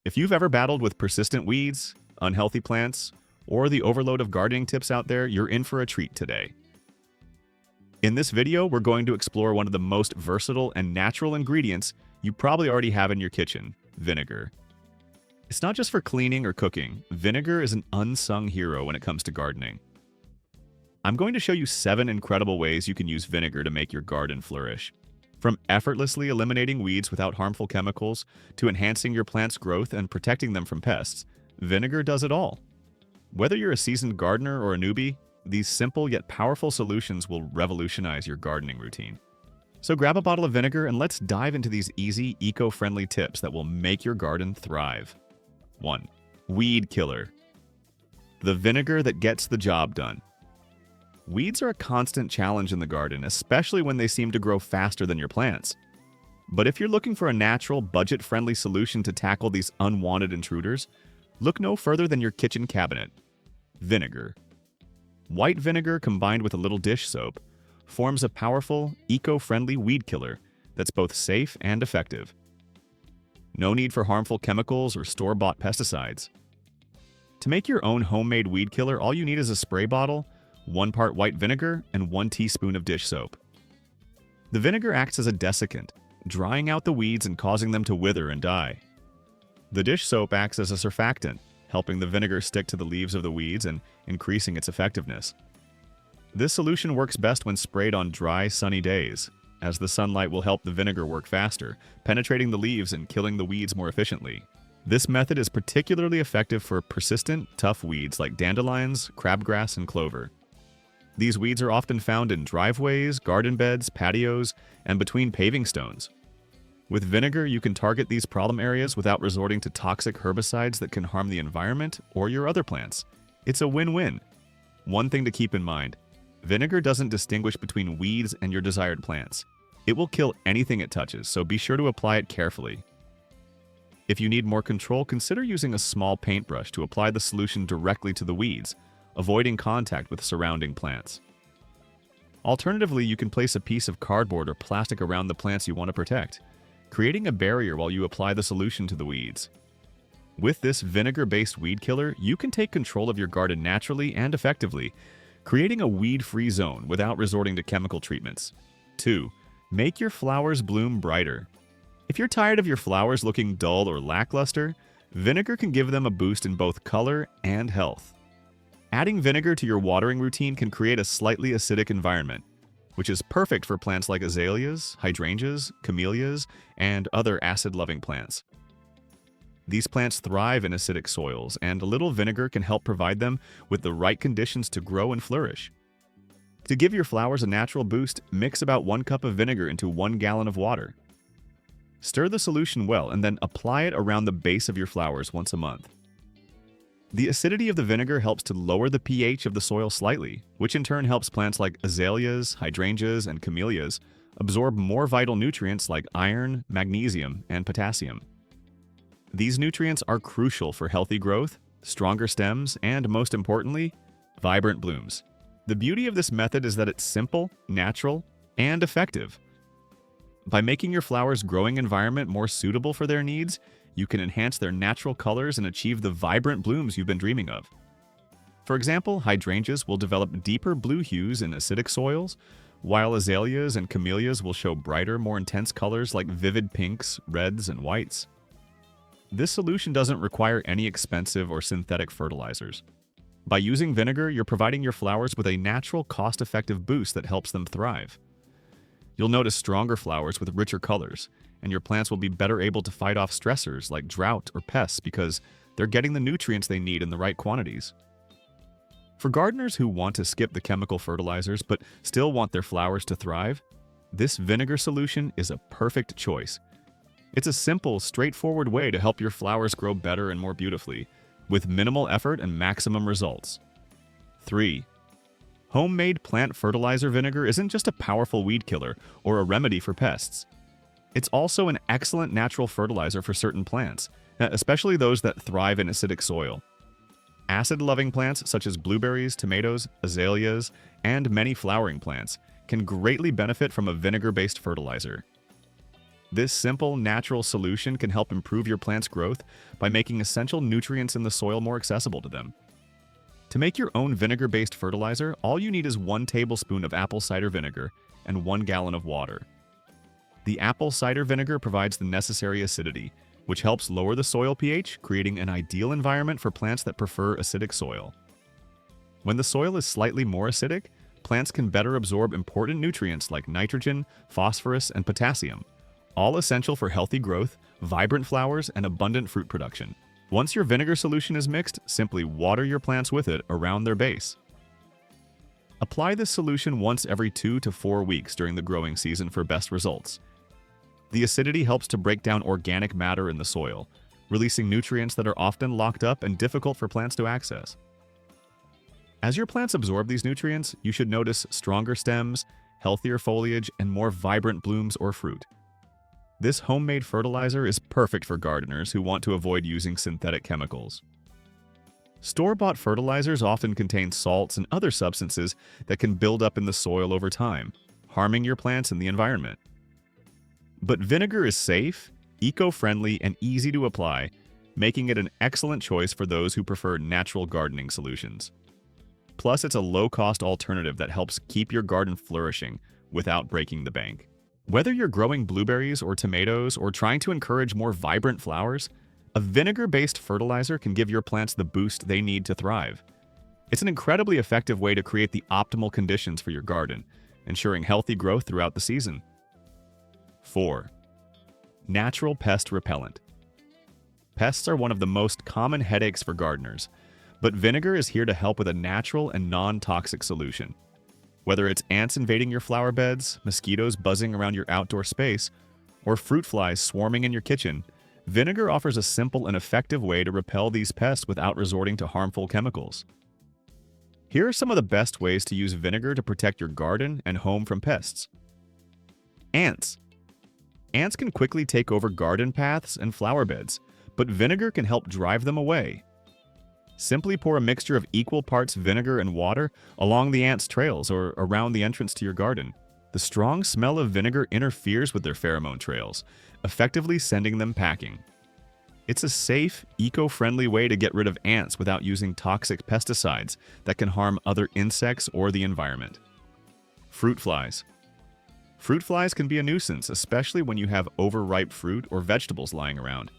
If you've ever battled with persistent weeds, unhealthy plants, or the overload of gardening tips out there, you're in for a treat today. In this video, we're going to explore one of the most versatile and natural ingredients you probably already have in your kitchen: vinegar. It's not just for cleaning or cooking. Vinegar is an unsung hero when it comes to gardening. I'm going to show you 7 incredible ways you can use vinegar to make your garden flourish. From effortlessly eliminating weeds without harmful chemicals to enhancing your plant's growth and protecting them from pests, vinegar does it all. Whether you're a seasoned gardener or a newbie, these simple yet powerful solutions will revolutionize your gardening routine. So grab a bottle of vinegar and let's dive into these easy, eco-friendly tips that will make your garden thrive. 1. Weed killer. The vinegar that gets the job done. Weeds are a constant challenge in the garden, especially when they seem to grow faster than your plants. But if you're looking for a natural, budget-friendly solution to tackle these unwanted intruders, look no further than your kitchen cabinet. Vinegar. White vinegar combined with a little dish soap forms a powerful, eco-friendly weed killer that's both safe and effective. No need for harmful chemicals or store-bought pesticides. To make your own homemade weed killer, all you need is a spray bottle, 1 part white vinegar, and 1 teaspoon of dish soap. The vinegar acts as a desiccant, drying out the weeds and causing them to wither and die. The dish soap acts as a surfactant, helping the vinegar stick to the leaves of the weeds and increasing its effectiveness. This solution works best when sprayed on dry, sunny days, as the sunlight will help the vinegar work faster, penetrating the leaves and killing the weeds more efficiently. This method is particularly effective for persistent, tough weeds like dandelions, crabgrass, and clover. These weeds are often found in driveways, garden beds, patios, and between paving stones. With vinegar, you can target these problem areas without resorting to toxic herbicides that can harm the environment or your other plants. It's a win-win. One thing to keep in mind: vinegar doesn't distinguish between weeds and your desired plants. It will kill anything it touches, so be sure to apply it carefully. If you need more control, consider using a small paintbrush to apply the solution directly to the weeds, avoiding contact with surrounding plants. Alternatively, you can place a piece of cardboard or plastic around the plants you want to protect, creating a barrier while you apply the solution to the weeds. With this vinegar-based weed killer, you can take control of your garden naturally and effectively, creating a weed-free zone without resorting to chemical treatments. 2. Make your flowers bloom brighter. If you're tired of your flowers looking dull or lackluster, vinegar can give them a boost in both color and health. Adding vinegar to your watering routine can create a slightly acidic environment, which is perfect for plants like azaleas, hydrangeas, camellias, and other acid-loving plants. These plants thrive in acidic soils, and a little vinegar can help provide them with the right conditions to grow and flourish. To give your flowers a natural boost, mix about 1 cup of vinegar into 1 gallon of water. Stir the solution well and then apply it around the base of your flowers once a month. The acidity of the vinegar helps to lower the pH of the soil slightly, which in turn helps plants like azaleas, hydrangeas, and camellias absorb more vital nutrients like iron, magnesium, and potassium. These nutrients are crucial for healthy growth, stronger stems, and most importantly, vibrant blooms. The beauty of this method is that it's simple, natural, and effective. By making your flowers' growing environment more suitable for their needs, you can enhance their natural colors and achieve the vibrant blooms you've been dreaming of. For example, hydrangeas will develop deeper blue hues in acidic soils, while azaleas and camellias will show brighter, more intense colors like vivid pinks, reds, and whites. This solution doesn't require any expensive or synthetic fertilizers. By using vinegar, you're providing your flowers with a natural, cost-effective boost that helps them thrive. You'll notice stronger flowers with richer colors, and your plants will be better able to fight off stressors like drought or pests because they're getting the nutrients they need in the right quantities. For gardeners who want to skip the chemical fertilizers but still want their flowers to thrive, this vinegar solution is a perfect choice. It's a simple, straightforward way to help your flowers grow better and more beautifully, with minimal effort and maximum results. 3. Homemade plant fertilizer vinegar isn't just a powerful weed killer or a remedy for pests. It's also an excellent natural fertilizer for certain plants, especially those that thrive in acidic soil. Acid-loving plants such as blueberries, tomatoes, azaleas, and many flowering plants can greatly benefit from a vinegar-based fertilizer. This simple, natural solution can help improve your plant's growth by making essential nutrients in the soil more accessible to them. To make your own vinegar-based fertilizer, all you need is 1 tablespoon of apple cider vinegar and 1 gallon of water. The apple cider vinegar provides the necessary acidity, which helps lower the soil pH, creating an ideal environment for plants that prefer acidic soil. When the soil is slightly more acidic, plants can better absorb important nutrients like nitrogen, phosphorus, and potassium, all essential for healthy growth, vibrant flowers, and abundant fruit production. Once your vinegar solution is mixed, simply water your plants with it around their base. Apply this solution once every 2 to 4 weeks during the growing season for best results. The acidity helps to break down organic matter in the soil, releasing nutrients that are often locked up and difficult for plants to access. As your plants absorb these nutrients, you should notice stronger stems, healthier foliage, and more vibrant blooms or fruit. This homemade fertilizer is perfect for gardeners who want to avoid using synthetic chemicals. Store-bought fertilizers often contain salts and other substances that can build up in the soil over time, harming your plants and the environment. But vinegar is safe, eco-friendly, and easy to apply, making it an excellent choice for those who prefer natural gardening solutions. Plus, it's a low-cost alternative that helps keep your garden flourishing without breaking the bank. Whether you're growing blueberries or tomatoes or trying to encourage more vibrant flowers, a vinegar-based fertilizer can give your plants the boost they need to thrive. It's an incredibly effective way to create the optimal conditions for your garden, ensuring healthy growth throughout the season. 4. Natural pest repellent. Pests are one of the most common headaches for gardeners, but vinegar is here to help with a natural and non-toxic solution. Whether it's ants invading your flower beds, mosquitoes buzzing around your outdoor space, or fruit flies swarming in your kitchen, vinegar offers a simple and effective way to repel these pests without resorting to harmful chemicals. Here are some of the best ways to use vinegar to protect your garden and home from pests. Ants. Ants can quickly take over garden paths and flower beds, but vinegar can help drive them away. Simply pour a mixture of equal parts vinegar and water along the ants' trails or around the entrance to your garden. The strong smell of vinegar interferes with their pheromone trails, effectively sending them packing. It's a safe, eco-friendly way to get rid of ants without using toxic pesticides that can harm other insects or the environment. Fruit flies. Fruit flies can be a nuisance, especially when you have overripe fruit or vegetables lying around.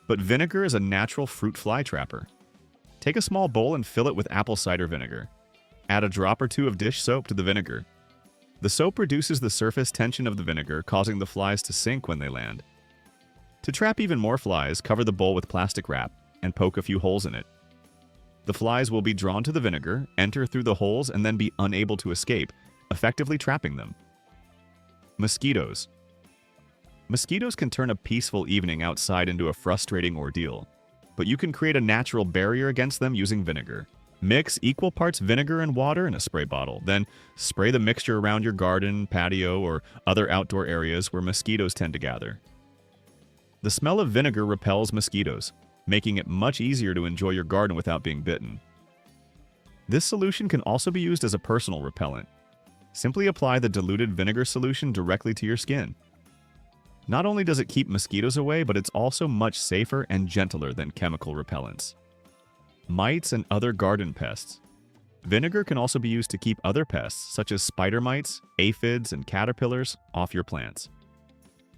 But vinegar is a natural fruit fly trapper. Take a small bowl and fill it with apple cider vinegar. Add a drop or 2 of dish soap to the vinegar. The soap reduces the surface tension of the vinegar, causing the flies to sink when they land. To trap even more flies, cover the bowl with plastic wrap and poke a few holes in it. The flies will be drawn to the vinegar, enter through the holes, and then be unable to escape, effectively trapping them. Mosquitoes. Mosquitoes can turn a peaceful evening outside into a frustrating ordeal, but you can create a natural barrier against them using vinegar. Mix equal parts vinegar and water in a spray bottle, then spray the mixture around your garden, patio, or other outdoor areas where mosquitoes tend to gather. The smell of vinegar repels mosquitoes, making it much easier to enjoy your garden without being bitten. This solution can also be used as a personal repellent. Simply apply the diluted vinegar solution directly to your skin. Not only does it keep mosquitoes away, but it's also much safer and gentler than chemical repellents. Mites and other garden pests. Vinegar can also be used to keep other pests, such as spider mites, aphids, and caterpillars, off your plants.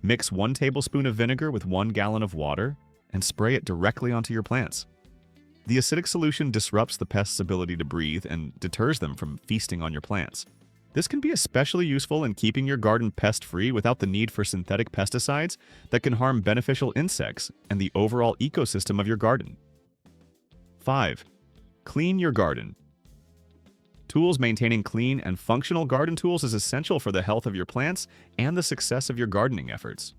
Mix 1 tablespoon of vinegar with 1 gallon of water and spray it directly onto your plants. The acidic solution disrupts the pest's ability to breathe and deters them from feasting on your plants. This can be especially useful in keeping your garden pest-free without the need for synthetic pesticides that can harm beneficial insects and the overall ecosystem of your garden. 5. Clean your garden. Tools. Maintaining clean and functional garden tools is essential for the health of your plants and the success of your gardening efforts.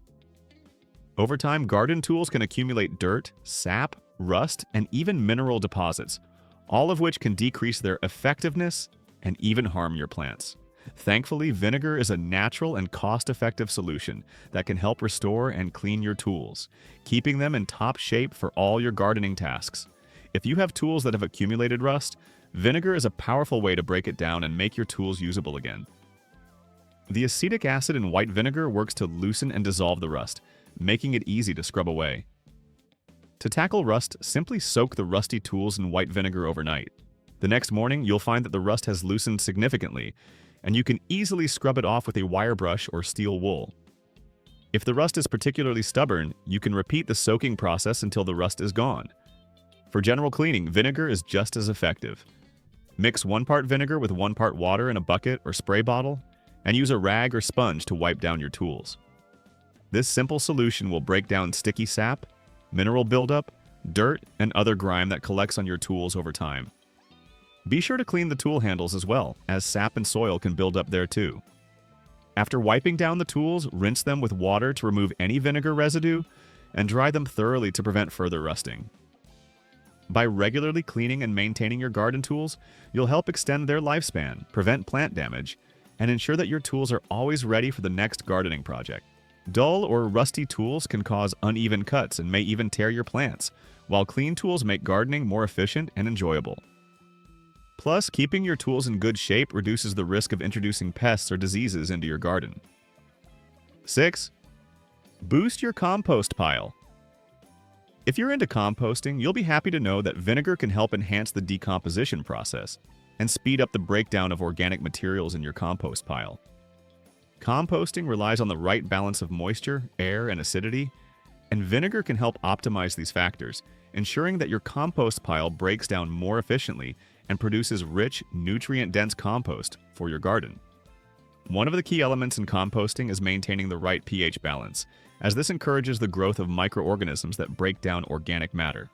Over time, garden tools can accumulate dirt, sap, rust, and even mineral deposits, all of which can decrease their effectiveness and even harm your plants. Thankfully, vinegar is a natural and cost-effective solution that can help restore and clean your tools, keeping them in top shape for all your gardening tasks. If you have tools that have accumulated rust, vinegar is a powerful way to break it down and make your tools usable again. The acetic acid in white vinegar works to loosen and dissolve the rust, making it easy to scrub away. To tackle rust, simply soak the rusty tools in white vinegar overnight. The next morning, you'll find that the rust has loosened significantly, and you can easily scrub it off with a wire brush or steel wool. If the rust is particularly stubborn, you can repeat the soaking process until the rust is gone. For general cleaning, vinegar is just as effective. Mix 1 part vinegar with 1 part water in a bucket or spray bottle, and use a rag or sponge to wipe down your tools. This simple solution will break down sticky sap, mineral buildup, dirt, and other grime that collects on your tools over time. Be sure to clean the tool handles as well, as sap and soil can build up there too. After wiping down the tools, rinse them with water to remove any vinegar residue, and dry them thoroughly to prevent further rusting. By regularly cleaning and maintaining your garden tools, you'll help extend their lifespan, prevent plant damage, and ensure that your tools are always ready for the next gardening project. Dull or rusty tools can cause uneven cuts and may even tear your plants, while clean tools make gardening more efficient and enjoyable. Plus, keeping your tools in good shape reduces the risk of introducing pests or diseases into your garden. 6. Boost your compost pile. If you're into composting, you'll be happy to know that vinegar can help enhance the decomposition process and speed up the breakdown of organic materials in your compost pile. Composting relies on the right balance of moisture, air, and acidity, and vinegar can help optimize these factors, ensuring that your compost pile breaks down more efficiently and produces rich, nutrient-dense compost for your garden. One of the key elements in composting is maintaining the right pH balance, as this encourages the growth of microorganisms that break down organic matter.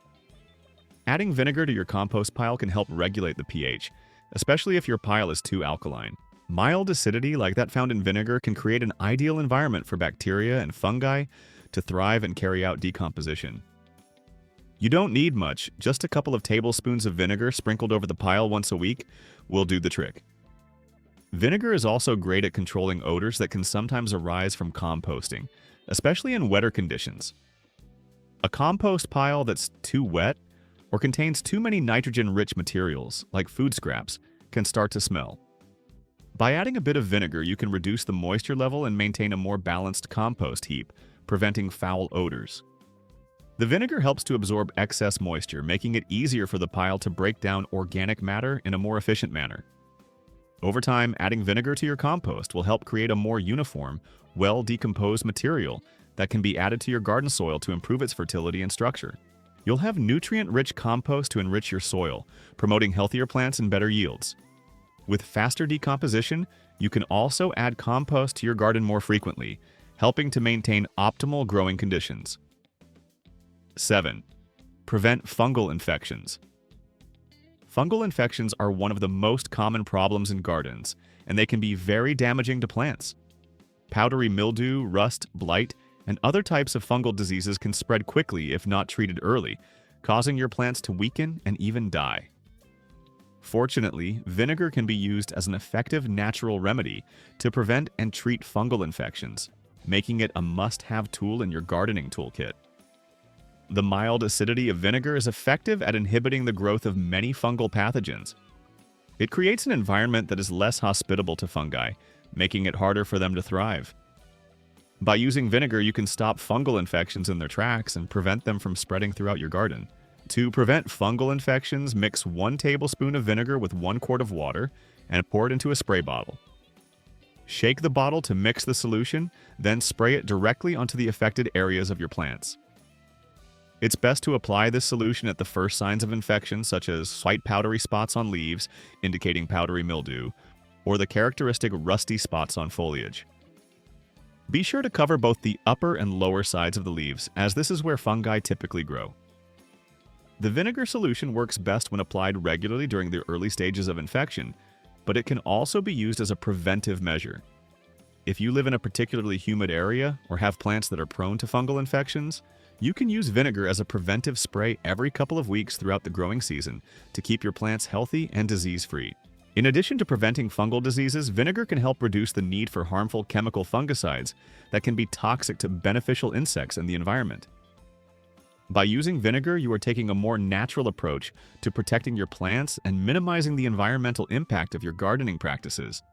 Adding vinegar to your compost pile can help regulate the pH, especially if your pile is too alkaline. Mild acidity like that found in vinegar can create an ideal environment for bacteria and fungi to thrive and carry out decomposition. You don't need much, just a couple of tablespoons of vinegar sprinkled over the pile once a week will do the trick. Vinegar is also great at controlling odors that can sometimes arise from composting, especially in wetter conditions. A compost pile that's too wet or contains too many nitrogen-rich materials, like food scraps, can start to smell. By adding a bit of vinegar, you can reduce the moisture level and maintain a more balanced compost heap, preventing foul odors. The vinegar helps to absorb excess moisture, making it easier for the pile to break down organic matter in a more efficient manner. Over time, adding vinegar to your compost will help create a more uniform, well-decomposed material that can be added to your garden soil to improve its fertility and structure. You'll have nutrient-rich compost to enrich your soil, promoting healthier plants and better yields. With faster decomposition, you can also add compost to your garden more frequently, helping to maintain optimal growing conditions. 7. Prevent fungal infections. Fungal infections are one of the most common problems in gardens, and they can be very damaging to plants. Powdery mildew, rust, blight, and other types of fungal diseases can spread quickly if not treated early, causing your plants to weaken and even die. Fortunately, vinegar can be used as an effective natural remedy to prevent and treat fungal infections, making it a must-have tool in your gardening toolkit. The mild acidity of vinegar is effective at inhibiting the growth of many fungal pathogens. It creates an environment that is less hospitable to fungi, making it harder for them to thrive. By using vinegar, you can stop fungal infections in their tracks and prevent them from spreading throughout your garden. To prevent fungal infections, mix 1 tablespoon of vinegar with 1 quart of water and pour it into a spray bottle. Shake the bottle to mix the solution, then spray it directly onto the affected areas of your plants. It's best to apply this solution at the first signs of infection, such as slight powdery spots on leaves, indicating powdery mildew, or the characteristic rusty spots on foliage. Be sure to cover both the upper and lower sides of the leaves, as this is where fungi typically grow. The vinegar solution works best when applied regularly during the early stages of infection, but it can also be used as a preventive measure. If you live in a particularly humid area or have plants that are prone to fungal infections, you can use vinegar as a preventive spray every couple of weeks throughout the growing season to keep your plants healthy and disease-free. In addition to preventing fungal diseases, vinegar can help reduce the need for harmful chemical fungicides that can be toxic to beneficial insects in the environment. By using vinegar, you are taking a more natural approach to protecting your plants and minimizing the environmental impact of your gardening practices.